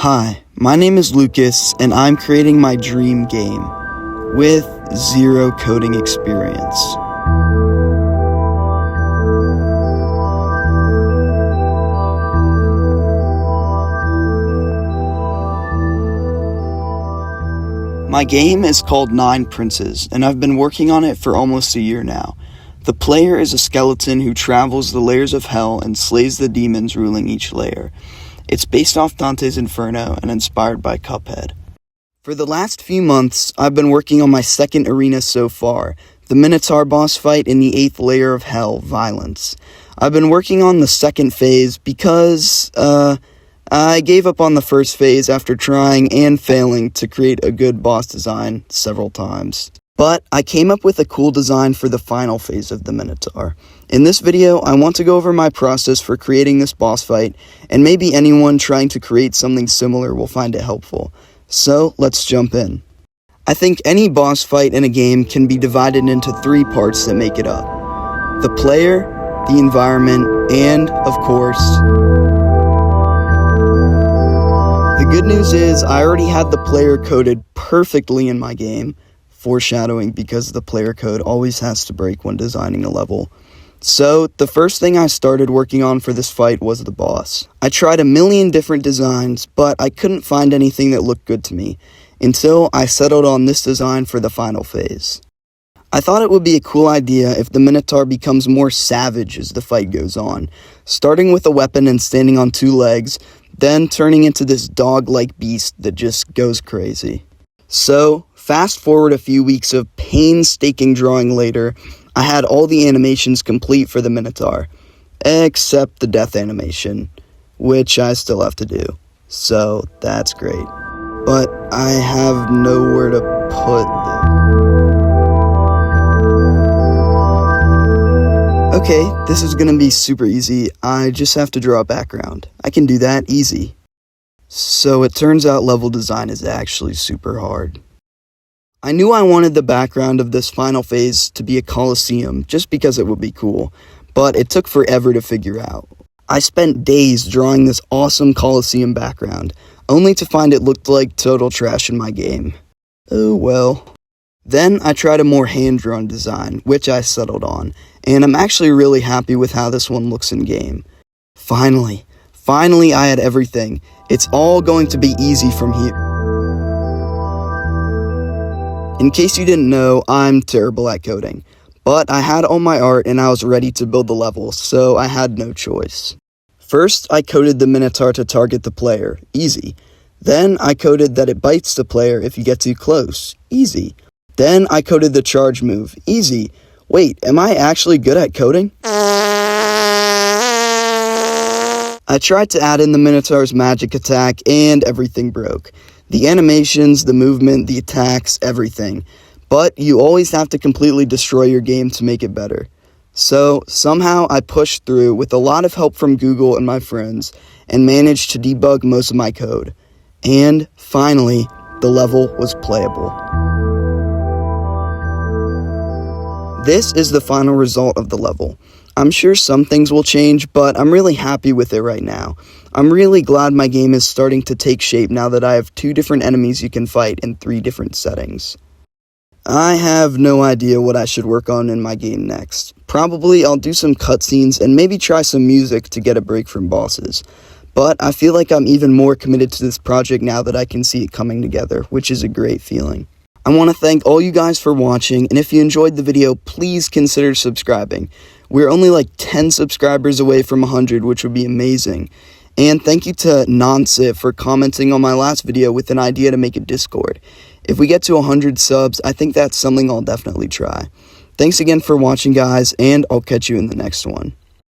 Hi, my name is Lucas, and I'm creating my dream game with zero coding experience. My game is called Nine Princes, and I've been working on it for almost a year now. The player is a skeleton who travels the layers of hell and slays the demons ruling each layer. It's based off Dante's Inferno and inspired by Cuphead. For the last few months, I've been working on my second arena so far, the Minotaur boss fight in the 8th layer of hell, Violence. I've been working on the second phase because, I gave up on the first phase after trying and failing to create a good boss design several times. But I came up with a cool design for the final phase of the Minotaur. In this video, I want to go over my process for creating this boss fight, and maybe anyone trying to create something similar will find it helpful. So, let's jump in. I think any boss fight in a game can be divided into 3 parts that make it up: the player, the environment, and, of course, the good news is I already had the player coded perfectly in my game, foreshadowing because the player code always has to break when designing a level. So the first thing I started working on for this fight was the boss. I tried a million different designs, but I couldn't find anything that looked good to me, until I settled on this design for the final phase. I thought it would be a cool idea if the Minotaur becomes more savage as the fight goes on, starting with a weapon and standing on 2 legs, then turning into this dog-like beast that just goes crazy. So, fast forward a few weeks of painstaking drawing later, I had all the animations complete for the Minotaur, except the death animation, which I still have to do, so that's great. But I have nowhere to put them. Okay, this is gonna be super easy. I just have to draw a background. I can do that easy. So it turns out level design is actually super hard. I knew I wanted the background of this final phase to be a coliseum just because it would be cool, but it took forever to figure out. I spent days drawing this awesome coliseum background, only to find it looked like total trash in my game. Oh well. Then I tried a more hand-drawn design, which I settled on, and I'm actually really happy with how this one looks in game. Finally I had everything. It's all going to be easy from here. In case you didn't know, I'm terrible at coding, but I had all my art and I was ready to build the level, so I had no choice. First, I coded the Minotaur to target the player, easy. Then I coded that it bites the player if you get too close, easy. Then I coded the charge move, easy. Wait, am I actually good at coding? I tried to add in the Minotaur's magic attack and everything broke. The animations, the movement, the attacks, everything. But you always have to completely destroy your game to make it better. So somehow I pushed through with a lot of help from Google and my friends and managed to debug most of my code. And finally, the level was playable. This is the final result of the level. I'm sure some things will change, but I'm really happy with it right now. I'm really glad my game is starting to take shape now that I have 2 different enemies you can fight in 3 different settings. I have no idea what I should work on in my game next. Probably I'll do some cutscenes and maybe try some music to get a break from bosses. But I feel like I'm even more committed to this project now that I can see it coming together, which is a great feeling. I want to thank all you guys for watching, and if you enjoyed the video, please consider subscribing. We're only like 10 subscribers away from 100, which would be amazing. And thank you to Nonsif for commenting on my last video with an idea to make a Discord. If we get to 100 subs, I think that's something I'll definitely try. Thanks again for watching, guys, and I'll catch you in the next one.